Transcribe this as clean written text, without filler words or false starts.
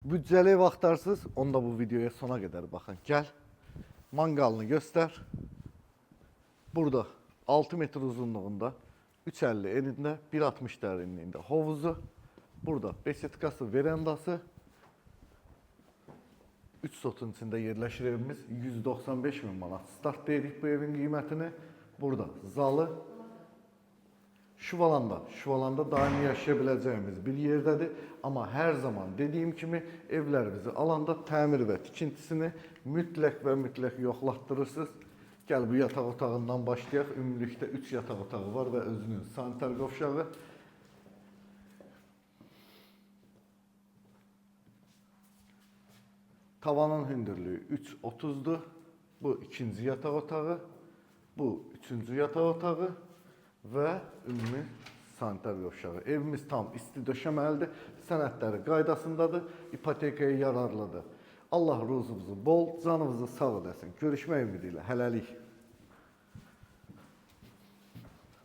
Bütçeli ev axtarsız, onda bu videoya sona kadar bakın. Gel, mangalını göster. Burada 6 metre uzunluğunda, 3.50 eninde, 1.60 derinliğinde havuzu. Burada besetkası, verandası. 3 sotun içinde yerleşir evimiz. 195 bin manat start dedik bu evin kıymetini. Burada zalı. Şuvalanda daimi yaşayabileceğimiz bir yerdedir. Ama her zaman dediğim gibi evlerimizi alanda təmir ve tikintisini mütləq ve mütləq yoxlatdırırsınız. Gel bu yataq otağından başlayaq. Ümumilikdə 3 yataq otağı var ve özünün sanitar qovşağı. Tavanın hündürlüğü 3.30'dur. Bu ikinci yataq otağı. Bu üçüncü yataq otağı. Və ümumi sanitar qovşağı. Evimiz tam isti döşəməlidir. Sənədləri qaydasındadır. İpotekaya yararlıdır. Allah ruzunuzu bol, canınızı sağ edəsin. Görüşmək ümidi ilə. Hələlik.